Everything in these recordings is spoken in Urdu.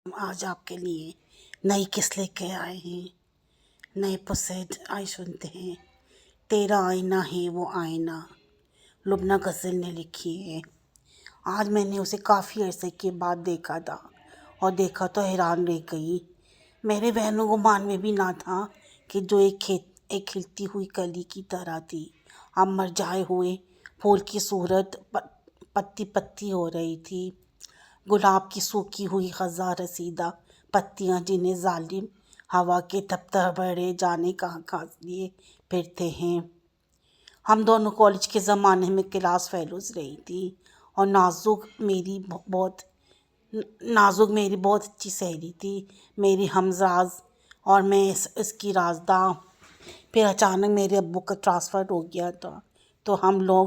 آج آپ کے لیے نئی قسط لے کے آئے ہیں. نئے پسیج آئے سنتے ہیں. تیرا آئینہ ہے وہ آئینہ، لبنہ غزل نے لکھی ہے. آج میں نے اسے کافی عرصے کے بعد دیکھا تھا اور دیکھا تو حیران رہ گئی. میرے وہم و گمان میں بھی نہ تھا کہ جو ایک کھلتی ہوئی کلی کی طرح تھی، اب مرجھائے ہوئے پھول کی صورت پتی پتی ہو رہی تھی. گلاب کی سوکھی ہوئی خزاں رسیدہ پتیاں جنہیں ظالم ہوا کے تبتبڑے جانے کہاں کھانس لیے پھرتے ہیں. ہم دونوں کالج کے زمانے میں کلاس فیلوز رہی تھی اور نازک میری بہت اچھی سہیلی تھی، میری ہمراز اور میں اس کی رازداں. پھر اچانک میرے ابو کا ٹرانسفر ہو گیا تھا تو ہم لوگ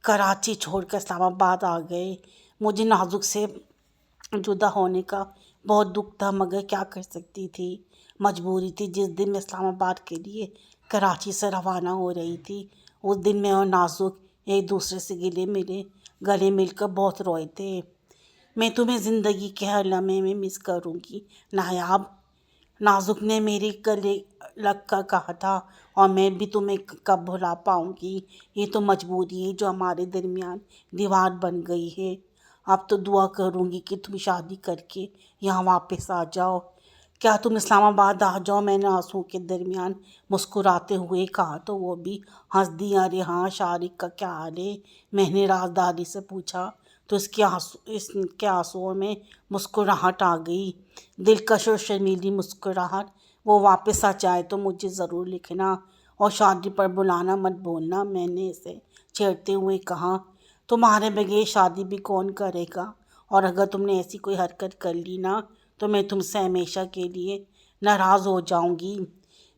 کراچی چھوڑ کر اسلام آباد آ گئے. مجھے نازک سے جدا ہونے کا بہت دکھ تھا، مگر کیا کر سکتی تھی، مجبوری تھی. جس دن میں اسلام آباد کے لیے کراچی سے روانہ ہو رہی تھی، اس دن میں اور نازک ایک دوسرے سے گلے مل کر بہت روئے تھے. میں تمہیں زندگی کے ہر لمحے میں مس کروں گی نایاب، نازک نے میرے گلے لگ کر کہا تھا، اور میں بھی تمہیں کب بھلا پاؤں گی. یہ تو مجبوری ہے جو ہمارے درمیان دیوار بن گئی ہے. اب تو دعا کروں گی کہ تم شادی کر کے یہاں واپس آ جاؤ. کیا تم اسلام آباد آ جاؤ؟ میں نے آنسوؤں کے درمیان مسکراتے ہوئے کہا تو وہ بھی ہنس دی. ارے ہاں، شارق کا کیا حال ہے؟ میں نے رازداری سے پوچھا تو اس کے آنسوؤں میں مسکراہٹ آ گئی، دلکش اور شرمیلی مسکراہٹ. وہ واپس آ جائے تو مجھے ضرور لکھنا اور شادی پر بلانا مت بھولنا، میں نے اسے چھیڑتے ہوئے کہا. تمہارے بغیر شادی بھی کون کرے گا، اور اگر تم نے ایسی کوئی حرکت کر لی نا تو میں تم سے ہمیشہ کے لیے ناراض ہو جاؤں گی.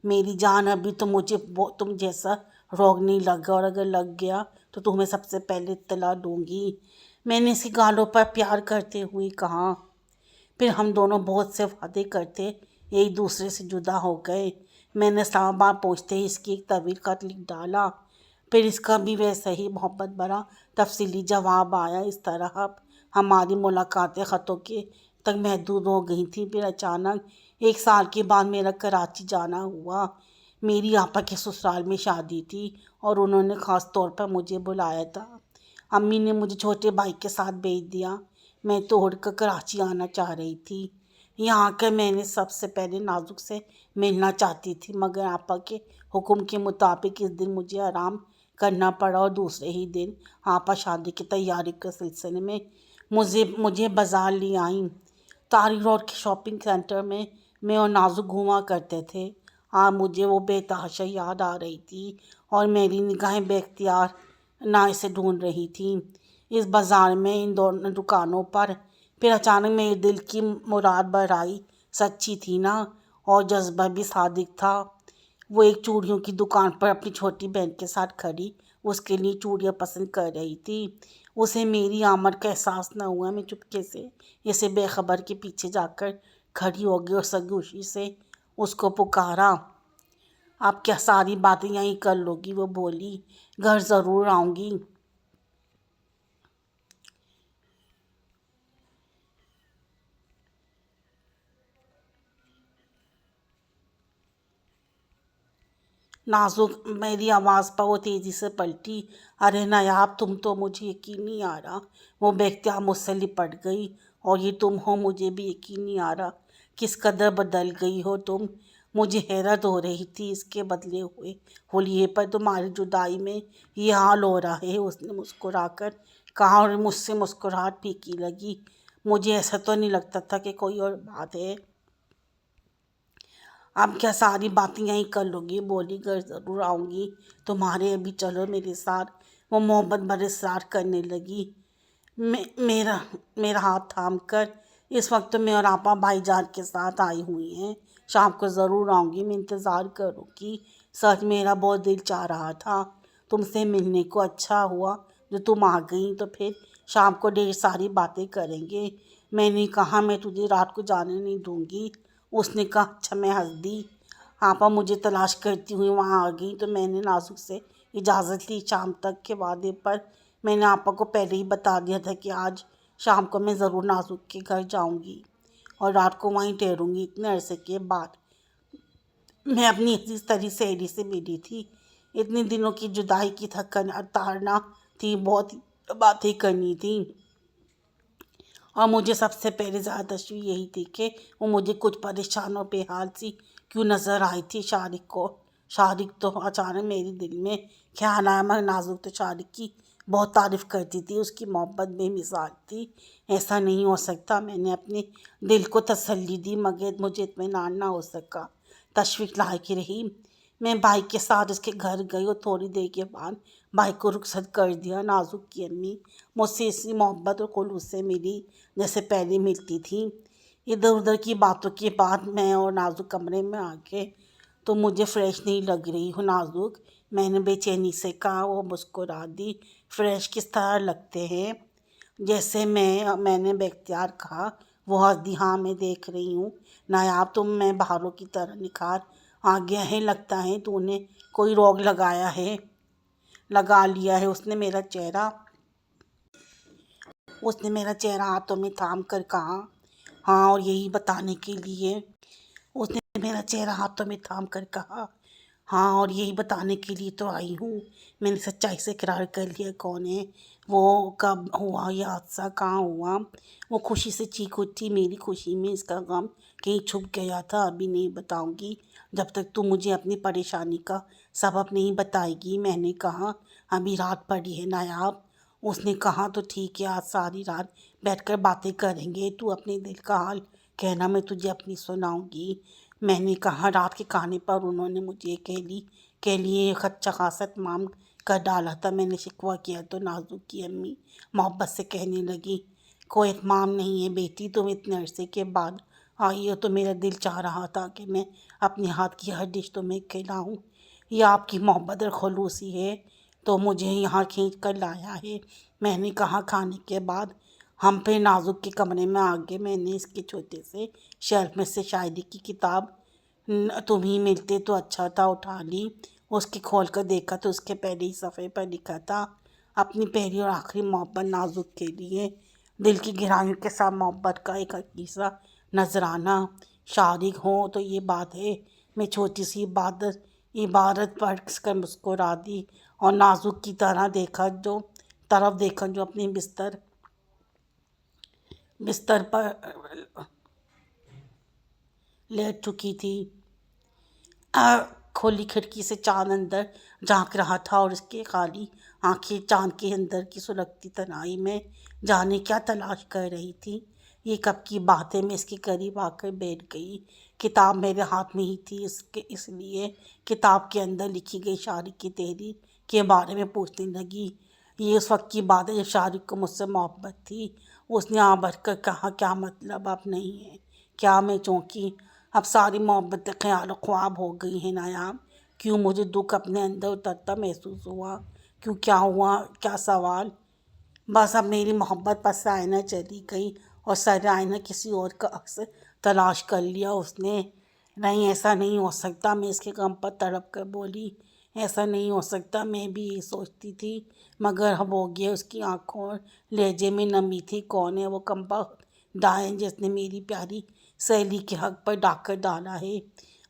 میری جان، ابھی تو مجھے تم جیسا روگ نہیں لگا، اور اگر لگ گیا تو تمہیں سب سے پہلے اطلاع دوں گی، میں نے اس کی گالوں پر پیار کرتے ہوئے کہا. پھر ہم دونوں بہت سے وعدے کرتے ایک دوسرے سے جدا ہو گئے. میں نے اسلام آباد پہنچتے ہی اس کی ایک طویل خط لکھ ڈالا، پھر اس کا بھی ویسا ہی محبت بھرا تفصیلی جواب آیا. اس طرح اب ہماری ملاقاتیں خطوں کے تک محدود ہو گئی تھیں. پھر اچانک 1 سال کے بعد میرا کراچی جانا ہوا. میری آپا کے سسرال میں شادی تھی اور انہوں نے خاص طور پر مجھے بلایا تھا. امی نے مجھے چھوٹے بھائی کے ساتھ بھیج دیا. میں توڑ کر کراچی آنا چاہ رہی تھی. یہاں آ کر میں نے سب سے پہلے نازک سے ملنا چاہتی تھی، مگر آپا کے حکم کے مطابق اس دن مجھے آرام کرنا پڑا، اور دوسرے ہی دن آپا شادی کی تیاری کے سلسلے میں مجھے بازار لے آئیں. تاریخ روڈ کے شاپنگ سینٹر میں اور نازک گھوما کرتے تھے. آج مجھے وہ بے تحاشا یاد آ رہی تھی اور میری نگاہیں بے اختیار نہ اسے ڈھونڈ رہی تھیں، اس بازار میں، ان دونوں دکانوں پر. پھر اچانک میرے دل کی مراد برائی سچی تھی نا، اور جذبہ بھی صادق تھا. وہ ایک چوڑیوں کی دکان پر اپنی چھوٹی بہن کے ساتھ کھڑی اس کے لیے چوڑیاں پسند کر رہی تھی. اسے میری آمد کا احساس نہ ہوا. میں چپکے سے اسے بے خبر کے پیچھے جا کر کھڑی ہو گئی اور سرگوشی سے اس کو پکارا. اب کیا ساری باتیں یہیں کر لو گی؟ وہ بولی. گھر ضرور آؤں گی. نازک میری آواز پر وہ تیزی سے پلٹی. ارے نایاب، تم تو مجھے یقین نہیں آ رہا. وہ بے اختیار مجھ سے لپٹ گئی. اور یہ تم ہو؟ مجھے بھی یقین نہیں آ رہا. کس قدر بدل گئی ہو تم. مجھے حیرت ہو رہی تھی اس کے بدلے ہوئے حلیے پر. تمہاری جدائی میں یہ حال ہو رہا ہے، اس نے مسکرا کر کہا، اور مجھ سے مسکراہٹ پھیکی لگی. مجھے ایسا تو نہیں لگتا تھا کہ کوئی اور بات ہے. اب کیا ساری باتیں یہیں کر لو گی؟ بولی. گھر ضرور آؤں گی تمہارے. ابھی چلو میرے ساتھ. وہ محبت بھرے اصرار کرنے لگی، میرا ہاتھ تھام کر. اس وقت تو میں اور آپا بھائی جان کے ساتھ آئی ہوئی ہیں. شام کو ضرور آؤں گی، میں انتظار کروں گی. سچ میرا بہت دل چاہ رہا تھا تم سے ملنے کو. اچھا ہوا جو تم آ گئیں. تو پھر شام کو ڈھیر ساری باتیں کریں گے. میں نے کہا، میں تجھے رات کو جانے نہیں دوں گی. اس نے کہا، اچھا. میں ہنس دی. آپا مجھے تلاش کرتی ہوئی وہاں آ گئی تو میں نے نازک سے اجازت لی. شام تک کے وعدے پر میں نے آپا کو پہلے ہی بتا دیا تھا کہ آج شام کو میں ضرور نازک کے گھر جاؤں گی اور رات کو وہیں ٹھہروں گی۔ اتنے عرصے کے بعد میں اپنی عزیز تری سہیلی سے ملی تھی۔ اتنے دنوں کی جدائی کی تھکن اتارنا تھی، بہت باتیں کرنی تھی، اور مجھے سب سے پہلے زیادہ تشویش یہی تھی کہ وہ مجھے کچھ پریشان اور بے حال سی کیوں نظر آئی تھی شارق کو۔ شارق تو اچانک میرے دل میں خیال آیا، مگر نازک تو شارق کی بہت تعریف کرتی تھی، اس کی محبت بے مثال تھی۔ ایسا نہیں ہو سکتا، میں نے اپنے دل کو تسلی دی، مگر مجھے اطمینان نہ ہو سکا۔ تشویش لاحق رہی۔ میں بھائی کے ساتھ اس کے گھر گئی اور تھوڑی دیر کے بعد بھائی کو رخصت کر دیا۔ نازک کی امی مجھ سے اسی محبت اور خلوص سے ملی جیسے پہلے ملتی تھی۔ ادھر ادھر کی باتوں کے بعد میں اور نازک کمرے میں آ گئے۔ تو مجھے فریش نہیں لگ رہی ہو نازک؟ میں نے بے چینی سے کہا۔ وہ مسکرا دی۔ فریش کس طرح لگتے ہیں؟ جیسے میں نے بے اختیار کہا۔ وہ ہنس دی۔ ہاں میں دیکھ رہی ہوں نایاب، تم میں بہاروں کی طرح نکھار آ گیا ہے، لگتا ہے تو نے کوئی روگ لگا لیا ہے۔ اس نے میرا چہرہ ہاتھوں میں تھام کر کہا۔ ہاں اور یہی بتانے کے لیے تو آئی ہوں۔ میں نے سچائی سے اقرار کر لیا۔ کون ہے وہ؟ کب ہوا یہ حادثہ؟ کہاں ہوا؟ وہ خوشی سے چیخ اٹھی۔ میری خوشی میں اس کا غم کہیں چھپ گیا تھا۔ ابھی نہیں بتاؤں گی جب تک تم مجھے اپنی پریشانی کا سبب نہیں بتائے گی۔ میں نے کہا ابھی رات پڑی ہے نایاب۔ اس نے کہا تو ٹھیک ہے، آج ساری رات بیٹھ کر باتیں کریں گے، تو اپنے دل کا حال کہنا، میں تجھے اپنی سناؤں گی۔ میں نے کہا رات کے کھانے پر انہوں نے مجھے کے لیے ایک اچھا خاصا اہتمام کر ڈالا تھا۔ میں نے شکوہ کیا تو نازک کی امی محبت سے کہنے لگی، کوئی اہتمام نہیں ہے بیٹی، تم اتنے عرصے کے بعد آئی ہو تو میرا دل چاہ رہا تھا کہ میں اپنے ہاتھ کی ہر ڈش تمہیں کھلاؤں۔ یہ آپ کی محبت اور خلوص ہی ہے تو مجھے یہاں کھینچ کر لایا ہے۔ میں نے کہا کھانے کے بعد ہم پھر نازک کے کمرے میں آ گئے۔ میں نے اس کے چھوٹے سے شیلف میں سے شاعری کی کتاب تمہیں ملتے تو اچھا تھا اٹھا لی۔ اس کے کھول کر دیکھا تو اس کے پہلے ہی صفحے پر لکھا تھا، اپنی پہلی اور آخری محبت نازک کے لیے، دل کی گہرائیوں کے ساتھ محبت کا ایک حقیقی نذرانہ۔ شارق ہو تو یہ بات ہے۔ میں چھوٹی سی عبارت پڑھ کر مسکرا دی اور نازک کی طرف دیکھا جو اپنے بستر پر لیٹ چکی تھی۔ کھلی کھڑکی سے چاند اندر جھانک رہا تھا اور اس کے خالی آنکھیں چاند کے اندر کی سلگتی تنہائی میں جانے کیا تلاش کر رہی تھی۔ یہ کب کی بات ہے؟ میں اس کے قریب آ کر بیٹھ گئی۔ کتاب میرے ہاتھ میں ہی تھی، اس لیے کتاب کے اندر لکھی گئی شارق کی تحریر کے بارے میں پوچھنے لگی۔ یہ اس وقت کی بات ہے جب شارق کو مجھ سے محبت تھی۔ اس نے آ بڑھ کر کہا، کیا مطلب؟ اب نہیں ہے کیا؟ میں چونکی۔ اب ساری محبتیں خیال و خواب ہو گئی ہیں نایاب۔ کیوں؟ مجھے دکھ اپنے اندر اترتا محسوس ہوا۔ کیوں؟ کیا ہوا؟ کیا سوال؟ بس اب میری محبت پس آئینہ چلی گئی اور سر آئینہ کسی اور کا عکس تلاش کر لیا اس نے۔ نہیں ایسا نہیں ہو سکتا، میں اس کے غم پر تڑپ کر بولی۔ ایسا نہیں ہو سکتا، میں بھی یہی سوچتی تھی، مگر اب ہو گیا۔ اس کی آنکھوں اور لہجے میں نمی تھی۔ کون ہے وہ کمبخت ڈائن جس نے میری پیاری سہیلی کے حق پر ڈاکر ڈالا ہے؟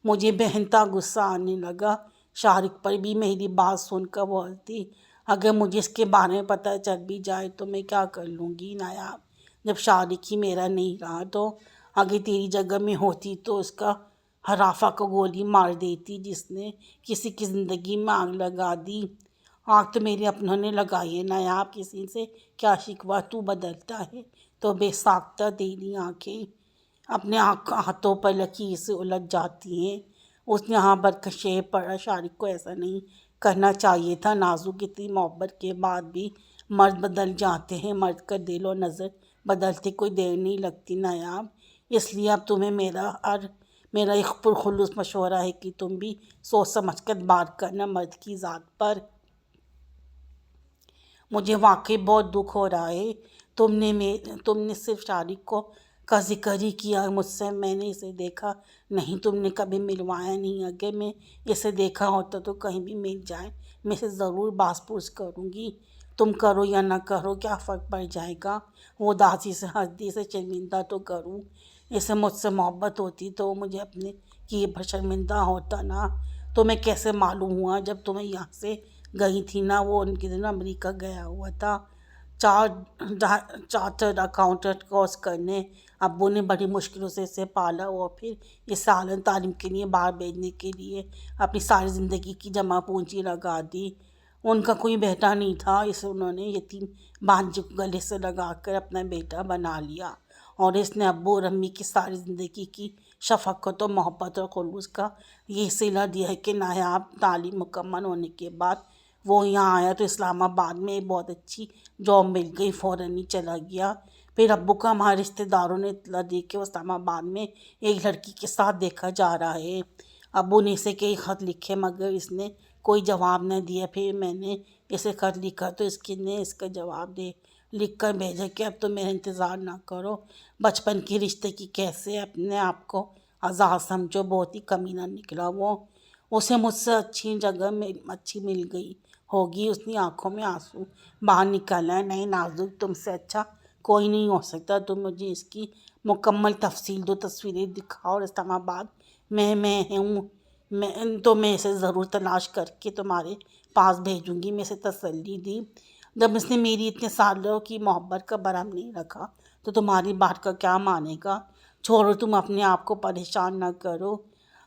مجھے بہنتا غصہ آنے لگا۔ شارق پر بھی میری بات سن کر وہ ہنس دی۔ اگر مجھے اس کے بارے میں پتہ چل بھی جائے تو میں کیا کر لوں گی نایاب؟ جب شارق ہی میرا نہیں رہا تو؟ اگر تیری جگہ میں ہوتی تو اس کا حرافہ کو گولی مار دیتی جس نے کسی کی زندگی میں آگ لگا دی۔ آگ تو میرے اپنوں نے لگائی ہے نایاب، کسی سے کیا شکوہ؟ تو بدلتا ہے تو بے ساختہ تیری آنکھیں اپنے ہاتھوں پر لکیر سے الجھ جاتی ہیں۔ اس نے ہاں بھر کر شعر پڑھا۔ شارق کو ایسا نہیں کرنا چاہیے تھا نازک، اتنی محبت کے بعد بھی مرد بدل جاتے ہیں، مرد کا دل اور نظر بدلتے کوئی دیر نہیں لگتی نایاب۔ اس لیے اب تمہیں میرا ایک پرخلوص مشورہ ہے کہ تم بھی سوچ سمجھ کر بات کرنا مرد کی ذات پر۔ مجھے واقعی بہت دکھ ہو رہا ہے۔ تم نے صرف شارق کا ذکر ہی کیا مجھ سے، میں نے اسے دیکھا نہیں، تم نے کبھی ملوایا نہیں۔ اگر میں اسے دیکھا ہوتا تو کہیں بھی مل جائے میں اسے ضرور باز پرس کروں گی۔ تم کرو یا نہ کرو کیا فرق پڑ جائے گا؟ وہ اداسی سے ہنس دی۔ اسے شرمندہ تو کروں، اسے مجھ سے محبت ہوتی تو وہ مجھے اپنے کیے پر شرمندہ ہوتا نا. تمہیں کیسے معلوم ہوا جب تمہیں یہاں سے گئی تھی نا؟ وہ ان کے دن امریکہ گیا ہوا تھا چارٹرڈ اکاؤنٹنٹ کورس کرنے. ابو نے بڑی مشکلوں سے اسے پالا اور پھر اس سال تعلیم کے لیے باہر بھیجنے کے لیے اپنی ساری زندگی کی جمع پونجی لگا دی. ان کا کوئی بیٹا نہیں تھا، اسے انہوں نے یتیم بانجی کو گلے سے لگا کر اپنا بیٹا بنا لیا، اور اس نے ابو اور امی کی ساری زندگی کی شفقت و محبت اور خلوص کا یہ صلہ دیا ہے کہ نایاب تعلیم مکمل ہونے کے بعد وہ یہاں آیا تو اسلام آباد میں ایک بہت اچھی جاب مل گئی، فوراً ہی چلا گیا. پھر ابو کا ہمارے رشتہ داروں نے اطلاع دی کہ وہ اسلام آباد میں ایک لڑکی کے ساتھ دیکھا جا رہا ہے. ابو نے اسے کئی خط لکھے مگر اس نے کوئی جواب نہ دیا. پھر میں نے اسے خط لکھا تو نے اس کا جواب لکھ کر بھیجا کہ اب تو میرا انتظار نہ کرو، بچپن کے رشتے کی کیسے اپنے آپ کو آزاد سمجھو. بہت ہی کمینہ نکلا وہ. اسے مجھ سے اچھی مل گئی ہوگی. اس نے آنکھوں میں آنسو باہر نکالا. نہیں نازک، تم سے اچھا کوئی نہیں ہو سکتا. تم مجھے اس کی مکمل تفصیل دو، تصویریں دکھاؤ، اور اسلام آباد میں ہوں میں اسے ضرور تلاش کر کے تمہارے پاس بھیجوں گی. میں اسے تسلی دی. جب اس نے میری اتنے سالوں کی محبت کا برہم نہیں رکھا تو تمہاری بات کا کیا مانے گا؟ چھوڑو، تم اپنے آپ کو پریشان نہ کرو.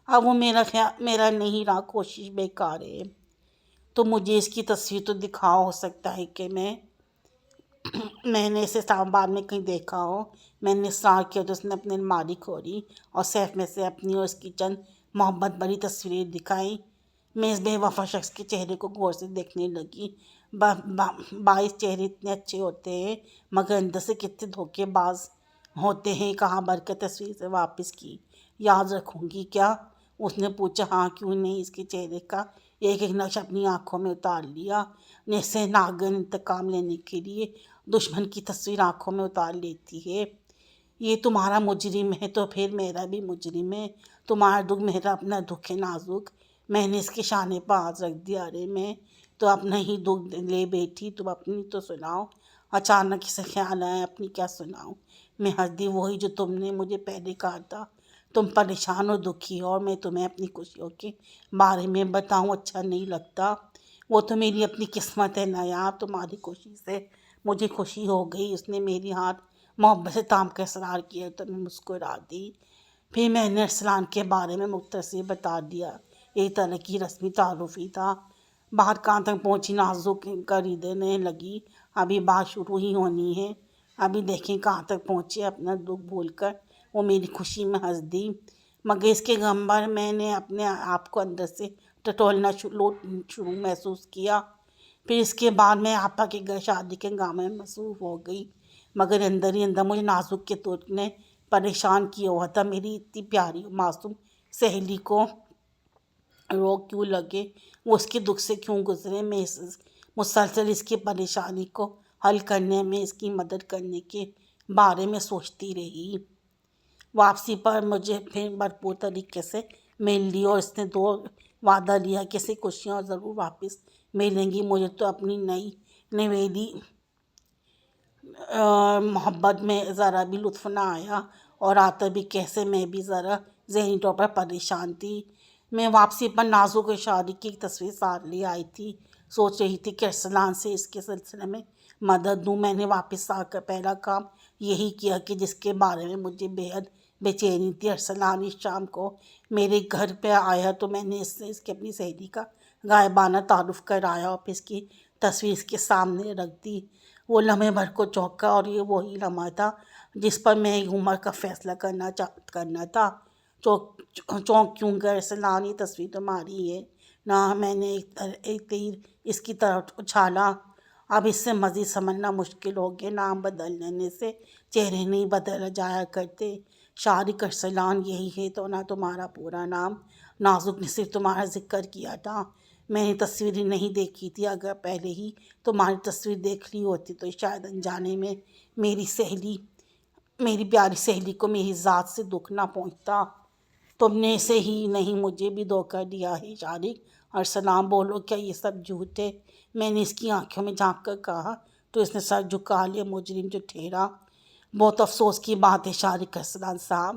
اب وہ میرا نہیں رہا، کوشش بیکار ہے. تو مجھے اس کی تصویر تو دکھاؤ، ہو سکتا ہے کہ میں نے اسے اسلام آباد میں کہیں دیکھا ہو. میں نے اصرار کیا تو اس نے اپنی الماری کھولی اور سیف میں سے اپنی اور اس کی چند محبت بھری تصویریں دکھائیں. میں اس بے وفا شخص کے چہرے کو غور سے دیکھنے لگی. باعث چہرے اتنے اچھے ہوتے ہیں مگر اندر سے کتنے دھوکے باز ہوتے ہیں. کہاں بھر کر تصویر سے واپس کی. یاد رکھوں گی کیا؟ اس نے پوچھا. ہاں کیوں نہیں. اس کے چہرے کا ایک ایک نقش اپنی آنکھوں میں اتار لیا. جیسے ناگن انتقام لینے کے لیے دشمن کی تصویر آنکھوں میں اتار لیتی ہے. یہ تمہارا مجرم ہے تو پھر میرا بھی مجرم ہے. تمہارا دکھ میرا اپنا دکھ ہے نازک. میں نے اس کے شانے پر ہاتھ رکھ دیا. ارے میں تو اپنا ہی دکھ لے بیٹھی، تم اپنی تو سناؤ. اچانک اسے خیال آیا اپنی کیا سناؤں. میں ہنس دی. وہی جو تم نے مجھے پہلے کہا تھا. تم پریشان اور دکھی ہو اور میں تمہیں اپنی خوشیوں کے بارے میں بتاؤں اچھا نہیں لگتا. وہ تو میری اپنی قسمت ہے نایاب. تمہاری خوشی سے مجھے خوشی ہو گئی. اس نے میری ہاتھ محبت سے تام کا اصرار کیا تو میں مسکرا دی. پھر میں نے ارسلان کے بارے میں مختصر بتا دیا. ایک طرح کی رسمی تعارف ہی تھا. بات کہاں تک پہنچی نازک خریدنے لگی. ابھی بات شروع ہی ہونی ہے. ابھی دیکھیں کہاں تک پہنچے. اپنا دکھ بھول کر وہ میری خوشی میں ہنس دی. مگر اس کے غم پر میں نے اپنے آپ کو اندر سے ٹٹولنا شروع محسوس کیا. پھر اس کے بعد میں آپا کے گھر شادی کے کام میں مصروف ہو گئی. مگر اندر ہی اندر مجھے نازک کے دکھ نے پریشان کیا ہوا تھا. میری اتنی پیاری معصوم سہیلی کو روگ کیوں لگے، وہ اس کے دکھ سے کیوں گزرے. میں مسلسل اس کی پریشانی کو حل کرنے میں، اس کی مدد کرنے کے بارے میں سوچتی رہی. واپسی پر مجھے پھر بھرپور طریقے سے مل لی اور اس نے وعدہ لیا کہ اسے خوشیاں ضرور واپس ملیں گی. مجھے تو اپنی نئی نویلی محبت میں ذرا بھی لطف نہ آیا اور آتا بھی کیسے. میں بھی ذرا ذہنی طور پر پریشان تھی. میں واپسی پر نازک کی شادی کی ایک تصویر ساتھ لے آئی تھی. سوچ رہی تھی کہ ارسلان سے اس کے سلسلے میں مدد دوں. میں نے واپس آ کر پہلا کام یہی کیا کہ جس کے بارے میں مجھے بے حد بے چینی تھی. ارسلان اس شام کو میرے گھر پہ آیا تو میں نے اس سے اس کی اپنی سہیلی کا غائبانہ تعارف کرایا اور پھر اس کی تصویر اس کے سامنے رکھ دی. وہ لمحے بھر کو چونکا اور یہ وہی لمحہ تھا جس پر میں ایک عمر کا فیصلہ کرنا تھا. چونک کیوں گئے ارسلان، یہ تصویر تمہاری ہے نا؟ میں نے ایک تیر اس کی طرف اچھالا. اب اس سے مزید سمجھنا مشکل ہو گیا. نام بدل لینے سے چہرے نہیں بدل جایا کرتے. شارق ارسلان یہی ہے تو نہ تمہارا پورا نام؟ نازک نے صرف تمہارا ذکر کیا تھا. میں نے تصویریں نہیں دیکھی تھی. اگر پہلے ہی تمہاری تصویر دیکھ لی ہوتی تو شاید انجانے میں میری پیاری سہیلی کو میری ذات سے دکھ نہ پہنچتا. تم نے اسے ہی نہیں مجھے بھی دھوکہ دیا ہے شارق. ارسلان بولو، کیا یہ سب جھوٹ ہے؟ میں نے اس کی آنکھوں میں جھانک کر کہا تو اس نے سر جھکا لیا. مجرم جو ٹھہرا بہت افسوس کی بات ہے شارق ارسلان صاحب،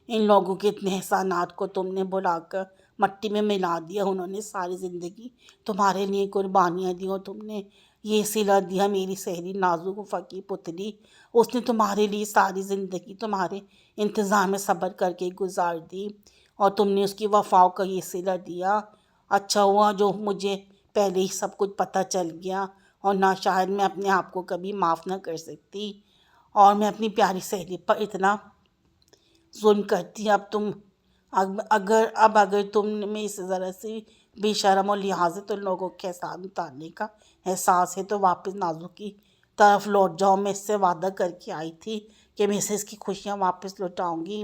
ان لوگوں کے اتنے احسانات کو تم نے بلا کر مٹی میں ملا دیا۔ انہوں نے ساری زندگی تمہارے لیے قربانیاں دی اور تم نے یہ صلہ دیا۔ میری سہری نازک و فقیر پتلی، اس نے تمہارے لیے ساری زندگی تمہارے انتظار میں صبر کر کے گزار دی اور تم نے اس کی وفا کا یہ صلہ دیا۔ اچھا ہوا جو مجھے پہلے ہی سب کچھ پتہ چل گیا، اور نہ شاید میں اپنے آپ کو کبھی معاف نہ کر سکتی، اور میں اپنی پیاری سہیلی پر اتنا ظلم کرتی۔ اگر تم میں اس ذرا سی بھی شرم اور لحاظ تو لوگوں کے احسان اتارنے کا احساس ہے تو واپس نازو کی طرف لوٹ جاؤ۔ میں اس سے وعدہ کر کے آئی تھی کہ میں اسے اس کی خوشیاں واپس لوٹاؤں گی۔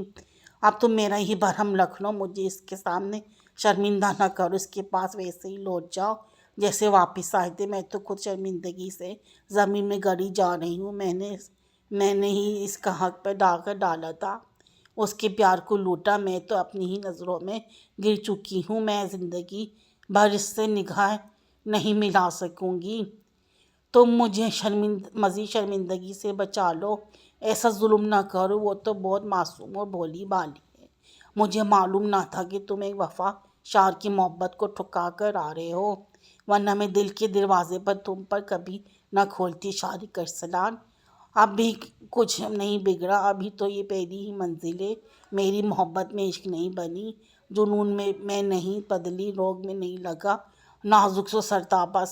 اب تم میرا ہی برہم رکھ لو، مجھے اس کے سامنے شرمندہ نہ کرو، اس کے پاس ویسے ہی لوٹ جاؤ جیسے واپس آئے تھے۔ میں تو خود شرمندگی سے زمین میں گڑی جا رہی ہوں۔ میں نے ہی اس کا حق پہ ڈالا تھا، اس کے پیار کو لوٹا۔ میں تو اپنی ہی نظروں میں گر چکی ہوں، میں زندگی بھر اس سے نگاہ نہیں ملا سکوں گی۔ تم مجھے مزید شرمندگی سے بچا لو، ایسا ظلم نہ کرو، وہ تو بہت معصوم اور بھولی بھالی ہے۔ مجھے معلوم نہ تھا کہ تم ایک وفا شار کی محبت کو ٹھکا کر آ رہے ہو، ورنہ میں دل کے دروازے پر تم پر کبھی نہ کھولتی۔ شارق ارسلان، اب بھی کچھ نہیں بگڑا، ابھی تو یہ پہلی ہی منزل ہے۔ میری محبت میں عشق نہیں بنی، جنون میں نہیں بدلی، روگ میں نہیں لگا، نازک سو سرتابہ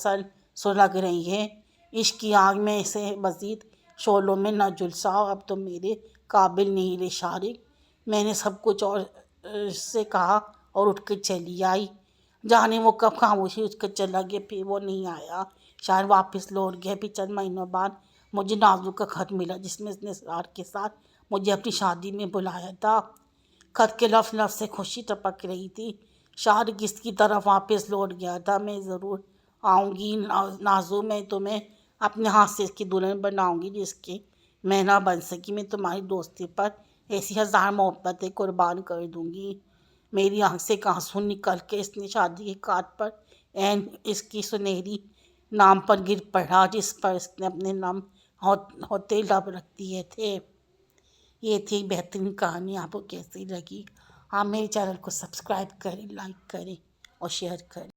سو لگ رہی ہے۔ عشق کی آگ میں اسے مزید شعلوں میں نہ جھلساؤ، اب تم میرے قابل نہیں رہے شارق۔ میں نے سب کچھ اور سے کہا اور اٹھ کر چلی آئی، جانے وہ کب خاموشی اٹھ کر چلا گیا، پھر وہ نہیں آیا، شاید واپس لوٹ گیا۔ پھر چند مہینوں بعد مجھے نازو کا خط ملا جس میں اس نے اصرار کے ساتھ مجھے اپنی شادی میں بلایا تھا۔ خط کے لفظ لفظ سے خوشی ٹپک رہی تھی۔ شارق اس کی طرف واپس لوٹ گیا تھا۔ میں ضرور آؤں گی نازو، میں تمہیں اپنے ہاتھ سے اس کی دلہن بناؤں گی جس کی میں نہ بن سکی۔ میں تمہاری دوستی پر ایسی ہزار محبتیں قربان کر دوں گی۔ میری آنکھ سے آنسو نکل کے اس نے شادی کے کارڈ پر عین اس کی سنہری نام پر گر پڑا جس پر اس نے اپنے نم ہوتے لب رکھ دیے تھے۔ یہ تھی ایک بہترین کہانی، آپ کو کیسی لگی؟ آپ میرے چینل کو سبسکرائب کریں، لائک کریں اور شیئر کریں۔